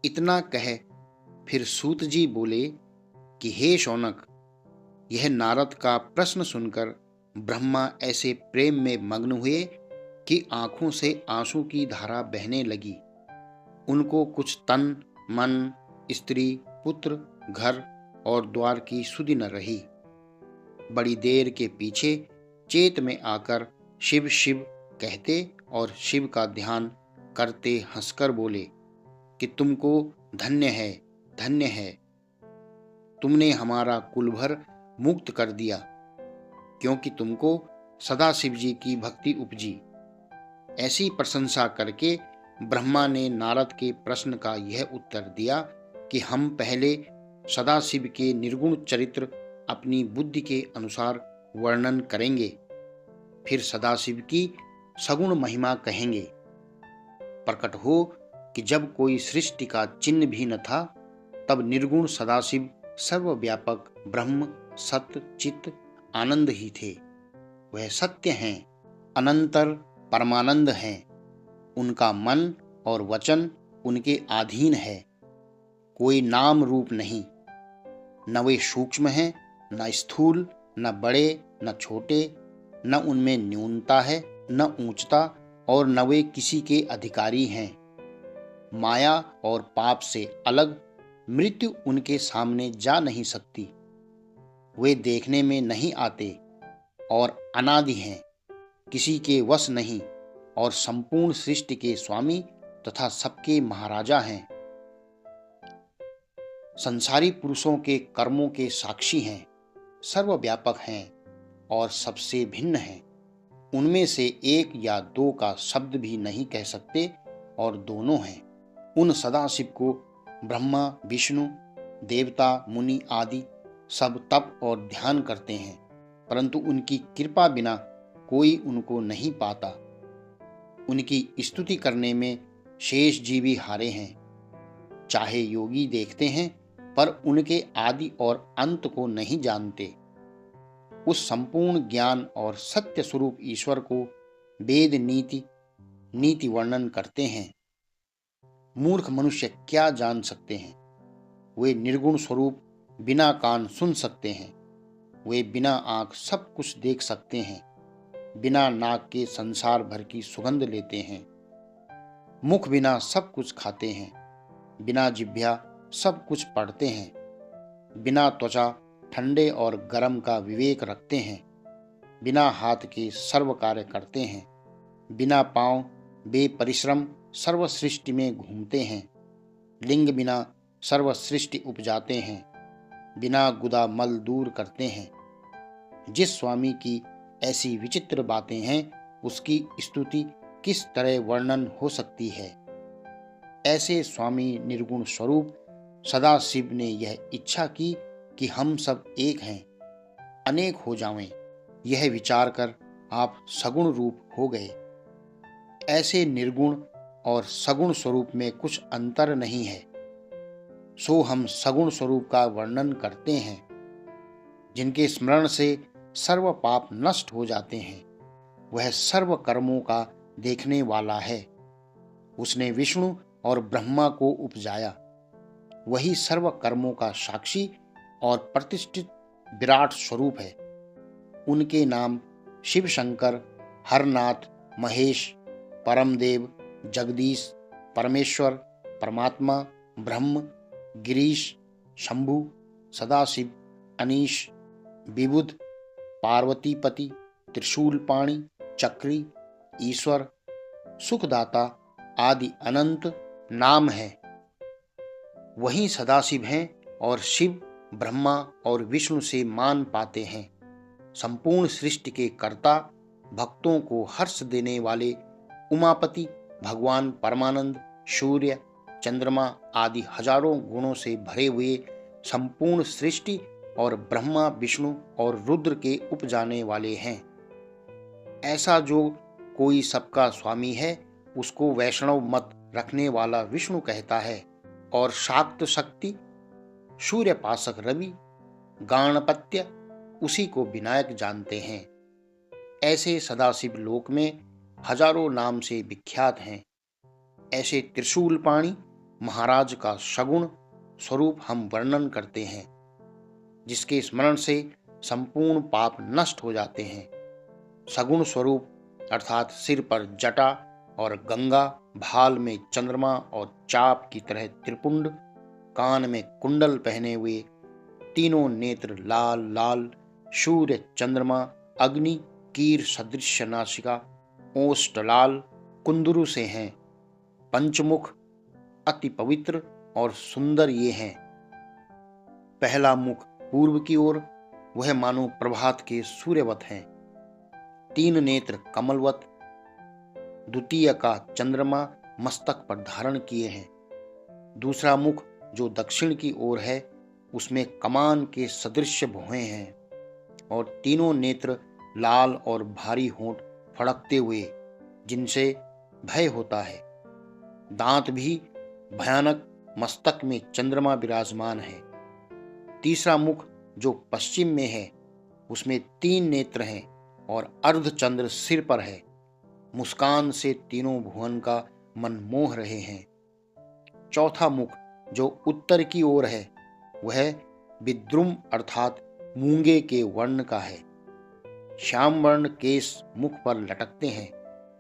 इतना कह फिर सूत जी बोले कि हे शौनक, यह नारद का प्रश्न सुनकर ब्रह्मा ऐसे प्रेम में मग्न हुए कि आंखों से आंसू की धारा बहने लगी। उनको कुछ तन, मन, स्त्री, पुत्र, घर और द्वार की सुधि न रही। बड़ी देर के पीछे चेत में आकर शिव शिव कहते और शिव का ध्यान करते हंसकर बोले कि तुमको धन्य है, धन्य है, तुमने हमारा कुल भर मुक्त कर दिया, क्योंकि तुमको सदा शिव जी की भक्ति उपजी। ऐसी प्रशंसा करके ब्रह्मा ने नारद के प्रश्न का यह उत्तर दिया कि हम पहले सदाशिव के निर्गुण चरित्र अपनी बुद्धि के अनुसार वर्णन करेंगे, फिर सदाशिव की सगुण महिमा कहेंगे। प्रकट हो कि जब कोई सृष्टि का चिन्ह भी न था, तब निर्गुण सदाशिव सर्वव्यापक ब्रह्म सत्य चित्त आनंद ही थे। वह सत्य हैं, अनंतर परमानंद हैं। उनका मन और वचन उनके अधीन है। कोई नाम रूप नहीं, न वे सूक्ष्म हैं, न स्थूल, न बड़े, न छोटे, न उनमें न्यूनता है, न ऊंचता, और न वे किसी के अधिकारी हैं। माया और पाप से अलग मृत्यु उनके सामने जा नहीं सकती। वे देखने में नहीं आते और अनादि हैं, किसी के वश नहीं, और संपूर्ण सृष्टि के स्वामी तथा सबके महाराजा हैं। संसारी पुरुषों के कर्मों के साक्षी हैं, सर्वव्यापक हैं और सबसे भिन्न हैं। उनमें से एक या दो का शब्द भी नहीं कह सकते और दोनों हैं। उन सदाशिव को ब्रह्मा, विष्णु, देवता, मुनि आदि सब तप और ध्यान करते हैं, परंतु उनकी कृपा बिना कोई उनको नहीं पाता। उनकी स्तुति करने में शेष जीवी हारे हैं। चाहे योगी देखते हैं, पर उनके आदि और अंत को नहीं जानते। उस संपूर्ण ज्ञान और सत्य स्वरूप ईश्वर को वेद नीति वर्णन करते हैं। मूर्ख मनुष्य क्या जान सकते हैं? वे निर्गुण स्वरूप बिना कान सुन सकते हैं। वे बिना आंख सब कुछ देख सकते हैं। बिना नाक के संसार भर की सुगंध लेते हैं। मुख बिना सब कुछ खाते हैं। बिना जिह्वा सब कुछ पढ़ते हैं। बिना त्वचा ठंडे और गर्म का विवेक रखते हैं। बिना हाथ के सर्व कार्य करते हैं। बिना पांव बेपरिश्रम सर्व सृष्टि में घूमते हैं। लिंग बिना सर्व सृष्टि उपजाते हैं। बिना गुदा मल दूर करते हैं। जिस स्वामी की ऐसी विचित्र बातें हैं, उसकी स्तुति किस तरह वर्णन हो सकती है? ऐसे स्वामी निर्गुण स्वरूप सदाशिव ने यह इच्छा की कि हम सब एक हैं, अनेक हो जावें। यह विचार कर आप सगुण रूप हो गए। ऐसे निर्गुण और सगुण स्वरूप में कुछ अंतर नहीं है, सो हम सगुण स्वरूप का वर्णन करते हैं। जिनके स्मरण से सर्व पाप नष्ट हो जाते हैं, वह सर्व कर्मों का देखने वाला है। उसने विष्णु और ब्रह्मा को उपजाया। वही सर्व कर्मों का साक्षी और प्रतिष्ठित विराट स्वरूप है। उनके नाम शिव शंकर, हरनाथ, महेश, परमदेव, जगदीश, परमेश्वर, परमात्मा, ब्रह्म, गिरीश, शंभु, सदाशिव, अनीश, विबुध, पार्वतीपति, त्रिशूलपाणि, चक्री, ईश्वर, सुखदाता आदि अनंत नाम है। वही सदाशिव हैं और शिव ब्रह्मा और विष्णु से मान पाते हैं। संपूर्ण सृष्टि के कर्ता, भक्तों को हर्ष देने वाले उमापति भगवान परमानंद, सूर्य, चंद्रमा आदि हजारों गुणों से भरे हुए संपूर्ण सृष्टि और ब्रह्मा, विष्णु और रुद्र के उपजाने वाले हैं। ऐसा जो कोई सबका स्वामी है, उसको वैष्णव मत रखने वाला विष्णु कहता है, और शाक्त शक्ति, सूर्यपाशक रवि, गाणपत्य उसी को विनायक जानते हैं। ऐसे सदाशिव लोक में हजारों नाम से विख्यात हैं। ऐसे त्रिशूलपाणि महाराज का सगुण स्वरूप हम वर्णन करते हैं, जिसके स्मरण से संपूर्ण पाप नष्ट हो जाते हैं। सगुण स्वरूप अर्थात सिर पर जटा और गंगा, भाल में चंद्रमा और चाप की तरह त्रिपुंड, कान में कुंडल पहने हुए, तीनों नेत्र लाल लाल, सूर्य चंद्रमा अग्नि कीर सदृश नासिका, ओष्ठ लाल कुंदरू से हैं, पंचमुख अति पवित्र और सुंदर ये हैं। पहला मुख पूर्व की ओर, वह मानो प्रभात के सूर्यवत हैं। तीन नेत्र कमलवत, द्वितीय का चंद्रमा मस्तक पर धारण किए हैं। दूसरा मुख जो दक्षिण की ओर है, उसमें कमान के सदृश भौहें हैं और तीनों नेत्र लाल और भारी होंठ फड़कते हुए, जिनसे भय होता है। दांत भी भयानक, मस्तक में चंद्रमा विराजमान है। तीसरा मुख जो पश्चिम में है, उसमें तीन नेत्र हैं और अर्धचंद्र सिर पर है। मुस्कान से तीनों भुवन का मन मोह रहे हैं। चौथा मुख जो उत्तर की ओर है, वह विद्रुम अर्थात मूंगे के वर्ण का है। श्याम वर्ण केश मुख पर लटकते हैं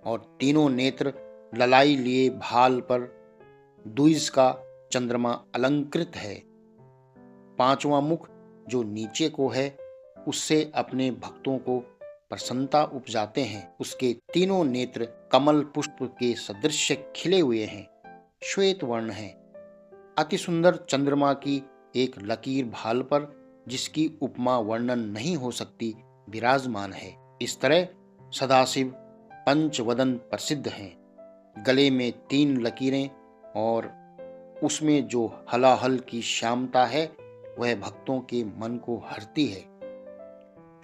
और तीनों नेत्र ललाई लिए भाल पर द्विज का चंद्रमा अलंकृत है। पांचवा मुख जो नीचे को है, उससे अपने भक्तों को प्रसन्नता उपजाते हैं। उसके तीनों नेत्र कमल पुष्प के सदृश खिले हुए हैं, श्वेत वर्ण है। अति सुंदर चंद्रमा की एक लकीर भाल पर, जिसकी उपमा वर्णन नहीं हो सकती, विराजमान है। इस तरह सदाशिव पंचवदन प्रसिद्ध हैं। गले में तीन लकीरें और उसमें जो हलाहल की श्यामता है, वह भक्तों के मन को हरती है।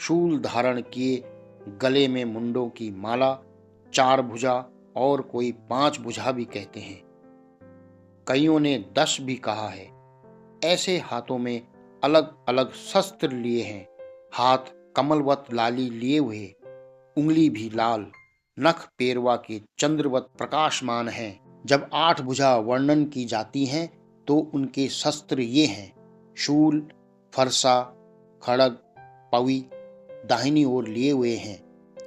शूल धारण किए, गले में मुंडों की माला, चार भुजा और कोई 5 भुजा भी कहते हैं। कईयों ने 10 भी कहा है। ऐसे हाथों में अलग अलग शस्त्र लिए हैं। हाथ कमलवत लाली लिए हुए, उंगली भी लाल, नख पेरवा के चंद्रवत प्रकाशमान हैं। जब 8 भुजा वर्णन की जाती हैं, तो उनके शस्त्र ये हैं: शूल, फरसा, खड़ग, पवी दाहिनी ओर लिए हुए हैं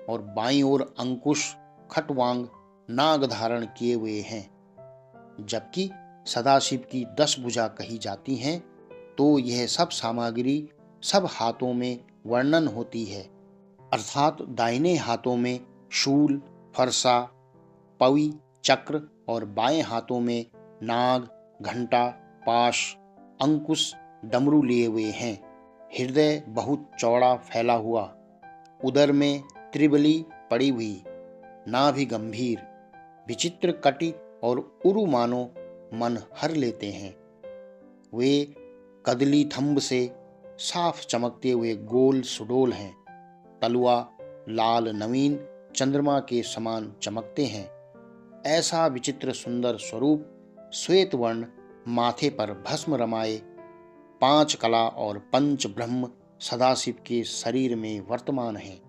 और बाईं ओर अंकुश, खटवांग, नाग धारण किए हुए हैं। जबकि सदाशिव की 10 भुजा कही जाती हैं, तो यह सब सामग्री सब हाथों में वर्णन होती है। अर्थात दाहिने हाथों में शूल, फरसा, पवी, चक्र और बाएं हाथों में नाग, घंटा, पाश, अंकुश, डमरू लिए हुए हैं। हृदय बहुत चौड़ा फैला हुआ, उदर में त्रिबली पड़ी हुई, नाभि गंभीर, विचित्र कटि और उरु मानो मन हर लेते हैं। वे कदली थंब से साफ चमकते हुए गोल सुडोल हैं। तलवा लाल नवीन चंद्रमा के समान चमकते हैं। ऐसा विचित्र सुंदर स्वरूप, श्वेत वर्ण, माथे पर भस्म रमाए, 5 कला और 5 ब्रह्म सदाशिव के शरीर में वर्तमान हैं।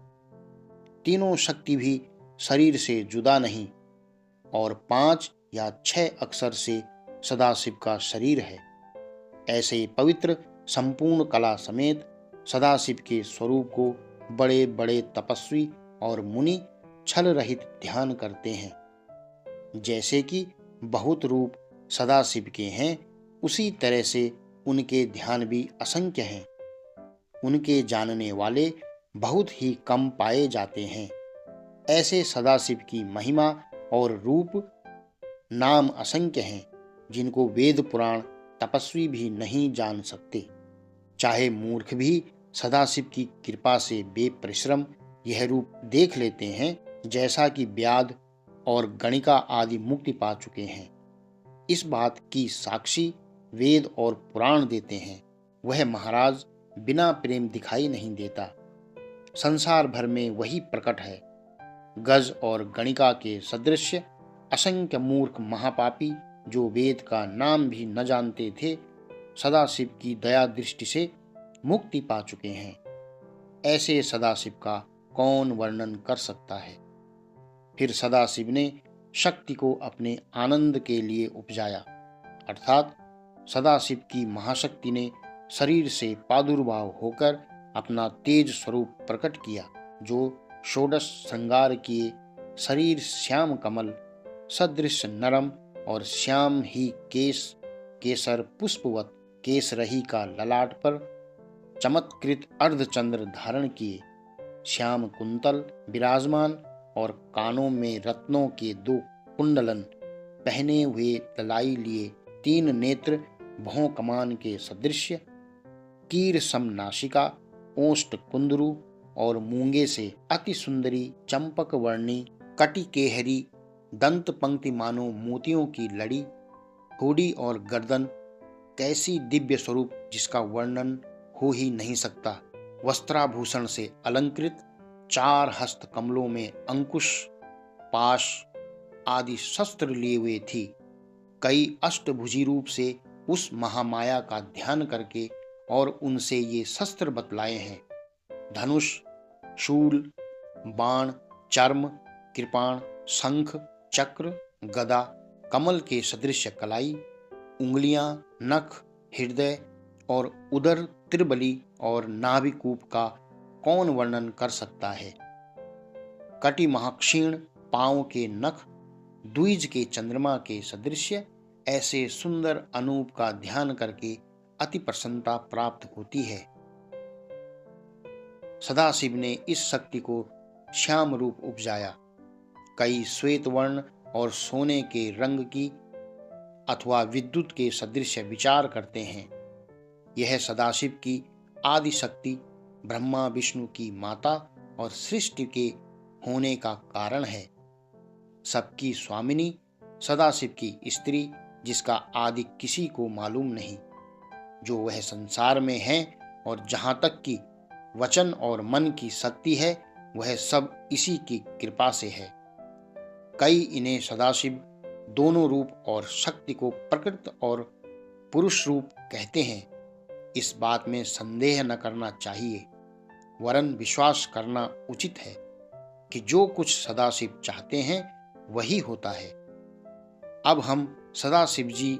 तीनों शक्ति भी शरीर से जुदा नहीं और 5 या 6 अक्षर से सदाशिव का शरीर है। ऐसे पवित्र संपूर्ण कला समेत सदाशिव के स्वरूप को बड़े बड़े तपस्वी और मुनि छल रहित ध्यान करते हैं। जैसे कि बहुत रूप सदाशिव के हैं, उसी तरह से उनके ध्यान भी असंख्य हैं। उनके जानने वाले बहुत ही कम पाए जाते हैं। ऐसे सदाशिव की महिमा और रूप नाम असंख्य हैं, जिनको वेद पुराण तपस्वी भी नहीं जान सकते। चाहे मूर्ख भी सदाशिव की कृपा से बेपरिश्रम यह रूप देख लेते हैं, जैसा कि व्याध और गणिका आदि मुक्ति पा चुके हैं। इस बात की साक्षी वेद और पुराण देते हैं। वह महाराज बिना प्रेम दिखाई नहीं देता। संसार भर में वही प्रकट है। गज और गणिका के सदृश असंख्य मूर्ख महापापी, जो वेद का नाम भी न जानते थे, सदाशिव की दया दृष्टि से मुक्ति पा चुके हैं। ऐसे सदाशिव का कौन वर्णन कर सकता है। फिर सदाशिव ने शक्ति को अपने आनंद के लिए उपजाया। अर्थात सदाशिव की महाशक्ति ने शरीर से प्रादुर्भाव होकर अपना तेज स्वरूप प्रकट किया, जो षोडश श्रृंगार किए शरीर श्याम कमल सदृश नरम और श्याम ही केसर पुष्पवत केसरही का ललाट पर चमत्कृत अर्धचंद्र धारण किए, श्याम कुंतल विराजमान और कानों में रत्नों के 2 कुंडलन पहने हुए तलाई लिए 3 नेत्र भौं कमान के सदृश कीर सम नासिका ओष्ठ कुंदरू और मूंगे से अति सुंदरी चंपक वर्णी कटी केहरी दंत पंक्ति मानो मोतियों की लड़ी होड़ी और गर्दन कैसी दिव्य स्वरूप जिसका वर्णन हो ही नहीं सकता। वस्त्राभूषण से अलंकृत 4 हस्त कमलों में अंकुश पाश आदि शस्त्र लिए हुए थी। कई अष्टभुजी रूप से उस महामाया का ध्यान करके और उनसे ये शस्त्र बतलाए हैं: धनुष, शूल, बाण, चर्म, कृपाण, शंख, चक्र, गदा, कमल के सदृश कलाई, उंगलियां, नख, हृदय और उदर त्रिबली और नाभिकूप का कौन वर्णन कर सकता है। कटि महाक्षीण पांव के नख द्विज के चंद्रमा के सदृश ऐसे सुंदर अनूप का ध्यान करके अति प्रसन्नता प्राप्त होती है। सदाशिव ने इस शक्ति को श्याम रूप उपजाया। कई श्वेत वर्ण और सोने के रंग की अथवा विद्युत के सदृश विचार करते हैं। यह सदाशिव की आदि शक्ति ब्रह्मा विष्णु की माता और सृष्टि के होने का कारण है। सबकी स्वामिनी सदाशिव की स्त्री, जिसका आदि किसी को मालूम नहीं, जो वह संसार में है, और जहां तक कि वचन और मन की शक्ति है वह सब इसी की कृपा से है। कई इन्हें सदाशिव दोनों रूप और शक्ति को प्रकृत और पुरुष रूप कहते हैं। इस बात में संदेह न करना चाहिए, वरन विश्वास करना उचित है कि जो कुछ सदाशिव चाहते हैं वही होता है। अब हम सदाशिव जी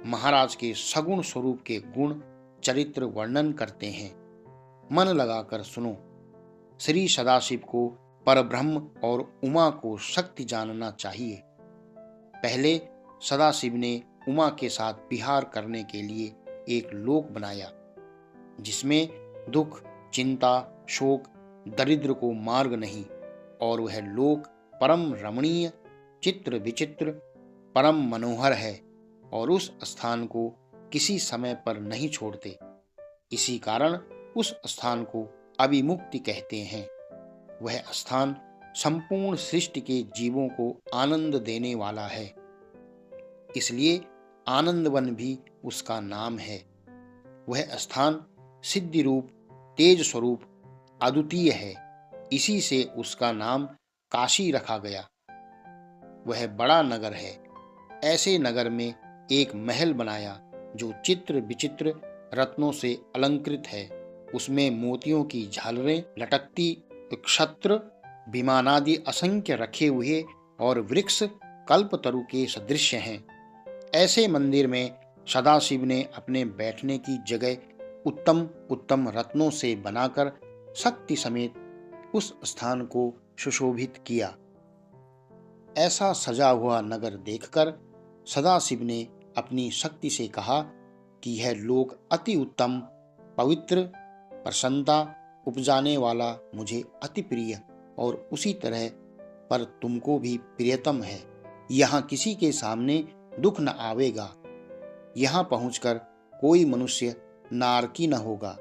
महाराज के सगुण स्वरूप के गुण चरित्र वर्णन करते हैं। मन लगाकर सुनो। श्री सदाशिव को परब्रह्म और उमा को शक्ति जानना चाहिए। पहले सदाशिव ने उमा के साथ विहार करने के लिए एक लोक बनाया, जिसमें दुख, चिंता, शोक, दरिद्र को मार्ग नहीं, और वह लोक परम रमणीय, चित्र विचित्र, परम मनोहर है और उस स्थान को किसी समय पर नहीं छोड़ते। इसी कारण उस स्थान को अभिमुक्ति कहते हैं। वह स्थान संपूर्ण सृष्टि के जीवों को आनंद देने वाला है, इसलिए आनंदवन भी उसका नाम है। वह स्थान सिद्धि रूप, तेज स्वरूप, अद्वितीय है, इसी से उसका नाम काशी रखा गया। वह बड़ा नगर है। ऐसे नगर में एक महल बनाया जो चित्र विचित्र रत्नों से अलंकृत है। उसमें मोतियों की झालरें लटकती, क्षत्र विमानादि असंख्य रखे हुए और वृक्ष कल्पतरु के सदृश हैं। ऐसे मंदिर में सदाशिव ने अपने बैठने की जगह उत्तम उत्तम रत्नों से बनाकर शक्ति समेत उस स्थान को सुशोभित किया। ऐसा सजा हुआ नगर देखकर सदाशिव ने अपनी शक्ति से कहा कि यह लोक अति उत्तम, पवित्र, प्रसन्नता उपजाने वाला मुझे अति प्रिय और उसी तरह पर तुमको भी प्रियतम है। यहाँ किसी के सामने दुख न आवेगा। यहाँ पहुंचकर कोई मनुष्य नारकी न होगा।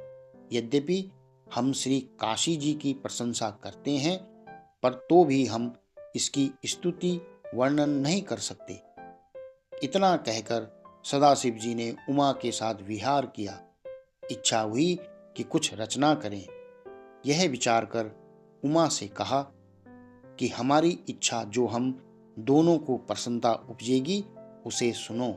यद्यपि हम श्री काशी जी की प्रशंसा करते हैं, पर तो भी हम इसकी स्तुति वर्णन नहीं कर सकते। इतना कहकर सदाशिव जी ने उमा के साथ विहार किया। इच्छा हुई कि कुछ रचना करें। यह विचार कर उमा से कहा कि हमारी इच्छा जो हम दोनों को प्रसन्नता उपजेगी उसे सुनो।